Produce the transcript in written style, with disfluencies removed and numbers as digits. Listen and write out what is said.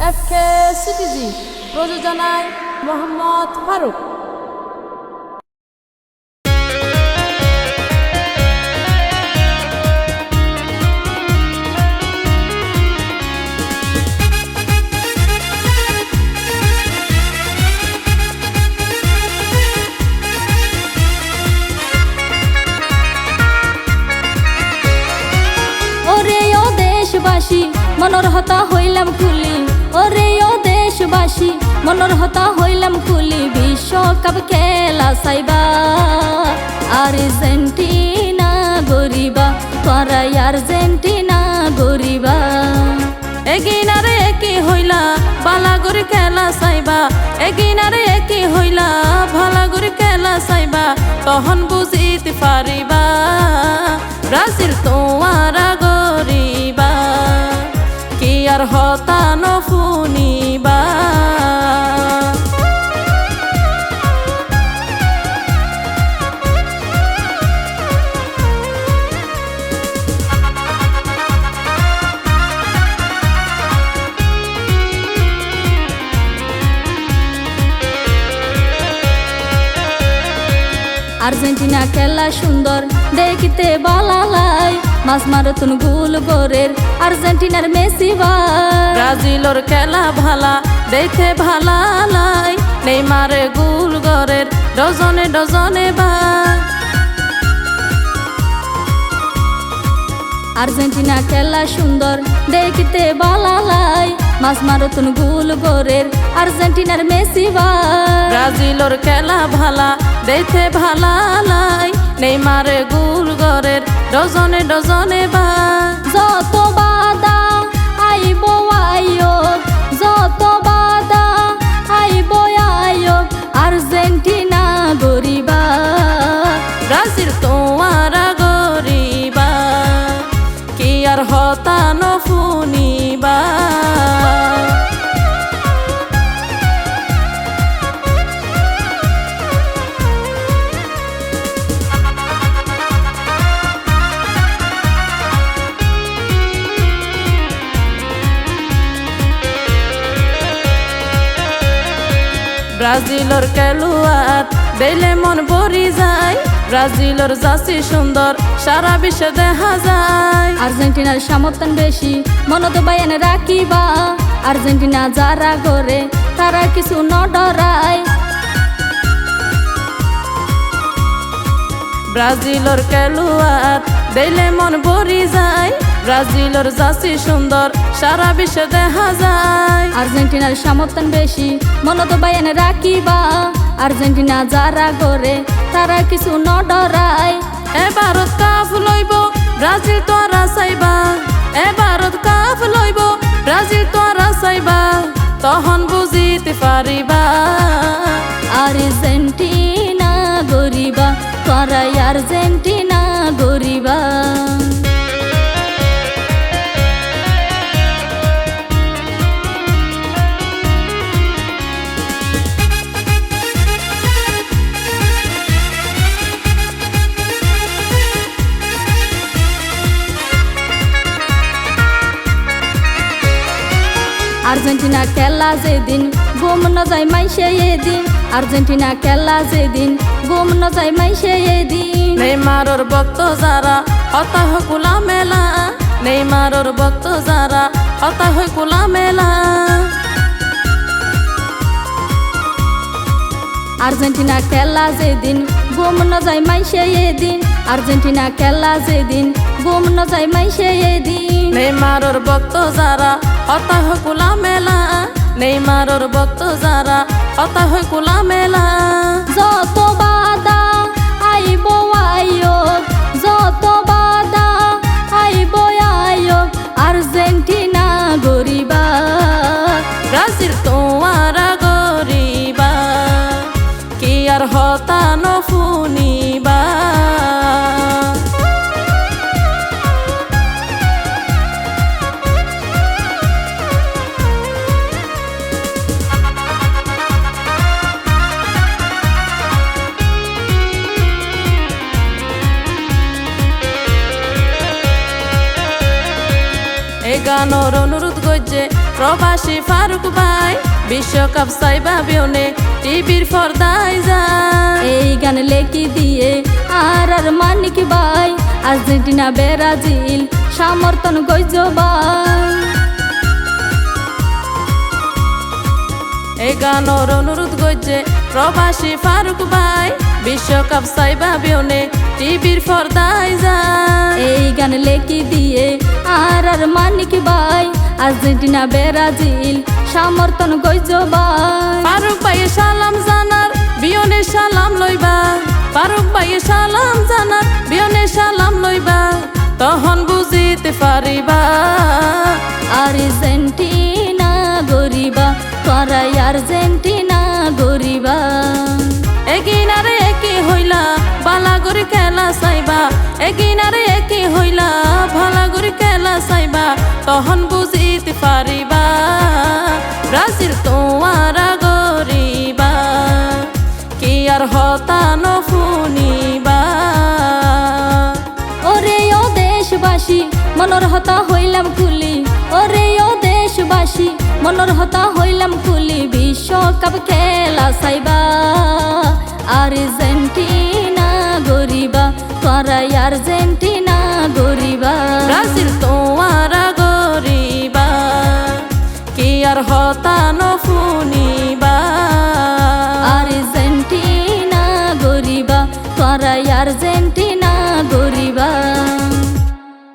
এফকে CTG প্রযোজনায় মোহাম্মদ ফারুক। দেশবাসী মনের হতা হইলাম খুলি, ওরে ও দেশবাসী মনের হতা হইলাম খুলি, বিশ্বকাপ খেলা চাইবা আর্জেন্টিনা গরিবা, তোরা আর্জেন্টিনা গরিবা। এগিনারে কি হইলা বালাগুড়ি খেলা চাইবা, এগিনারে কি হইলা ভালাগুড়ি খেলা চাইবা, তখন বুঝিতে পারিবা ব্রাজিল তোমারা গরিবা, কি আর হতা নফুনিবা। আর্জেন্টিনা খেলা সুন্দর দেখিতে বালালাই, মাছ মারতুন গোল গোরের আর্জেন্টিনার মেসি ভাই। ব্রাজিলর খেলা ভালা দেখতে ভালা লাই, নেইমারে গোল গরের ডজনে ডজনে ভাই। আর্জেন্টিনা খেলা সুন্দর দেখিতে বালালাই, মাছ মারতুন গোল গোরের আর্জেন্টিনার মেসি ভাই। ব্রাজিলর খেলা ভালা দেখতে ভালা লাই, নেইমারে গোল গরের ডজনে ডজনে ভাই। যত বাদা আইব আয়োগ, যত বাদা আইব আয়োগ, আর্জেন্টিনা গরিবা, ব্রাজিল তোমারা গরিবা, কি আর হতা নফুনিবা। ব্রাজিলর খেলোয়াড় বেলে মন ভরি যায়, ব্রাজিলর জাসি সুন্দর সারা বিশ্বে দেখা যায়। আর্জেন্টিনার সমর্থন বেশি মনত বায়ান রাখিবা, আর্জেন্টিনা যারা করে তারা কিছু ন ডরায়। ব্রাজিলর খেলোয়াড় বেলে মন ভরি যায়, ব্রাজিলর জাসি সুন্দর সারা বিশ্বে দেখা যায়। আর্জেন্টিনার সমর্থন বেশি মনত বায়ান রাখিবা, আর্জেন্টিনা যারা করে তারা কিছু ন ডরায়। এবারত কাপ লইব ব্রাজিল তোরা চাইবা, এবারত কাপ লইব ব্রাজিল তোরা চাইবা, তখন বুঝিতে পারিবা আর্জেন্টিনা গরিবা, তোরা আর্জেন্টিনা গরিবা। আর্জেন্টিনা খেলা যেদিন ঘুম ন যায় মাইসে এদিন, আর্জেন্টিনা খেলা যেদিন ঘুম ন যায় মাইসে এদিন। নেইমারর ভক্ত যারা হতা হয় কুলা মেলা, নেইমারর ভক্ত যারা হতা হয় কুলা মেলা। আর্জেন্টিনা খেলা যেদিন ঘুম ন যায় মাইসে এদিন, আর্জেন্টিনা খেলা যেদিন ঘুম ন যায় মাইসে এদিন। নেইমারর ভক্ত যারা হতা হয় কুলা মেলা, নেইমারর ভক্ত যারা হতা হয় কুলা মেলা। যত বাদা আইব আয়োগ, যত বাদা আইব আয়োগ, আর্জেন্টিনা গরিবা, ব্রাজিল তোমারা গরিবা, কি আর হতা নফুনিবা। গানোর অনুরোধ করছে প্রবাসী ফারুক ভাই বিশ্বকাপ চাইবা বিয়নে টিভির পর্দায় যায়। এই গান লেখি দিয়ে আর মানিক ভাই আর্জেন্টিনা ব্রাজিল সমর্থন গইজ ভাই। এই গানের অনুরোধ গইছে প্রবাসী ফারুক ভাই বিশ্বকাপ চাইবা বিয়নে টিভির পর্দায় যায়। এই গান লেখি দিয়ে আর মানিক ভাই আর্জেন্টিনা ব্রাজিল সমর্থন গইজ ভাই। ফারুক ভাই সালাম জানার বিয়নে সালাম লইবা, ফারুক ভাই সালাম জানার বিয়নে সালাম লইবা, তখন বুঝিতে পারিবা আর্জেন্টিনা গরিবা তোরা আর্জেন্টিনা গরিবা। এগিনারে একি হইলা বালাগরি খেলা চাইবা, এগিনারে একি হইলা ভালাগরি খেলা চাইবা, তখন বুঝিতে পারিবা ব্রাজিল তোমারা গরিবা কি আর হতান শুনিবা। ওরে ও দেশবাসী মনের হতা হইলাম কুলি, ওরে ও দেশবাসী মনের হতা হইলাম কুলি, বিশ্বকাপ খেলা চাইবা আর্জেন্টিনা গরিবা তোরা আর্জেন্টিনা গরিবা। ব্রাজিল তোমারা গরিবা কি আর হতান শুনিবা।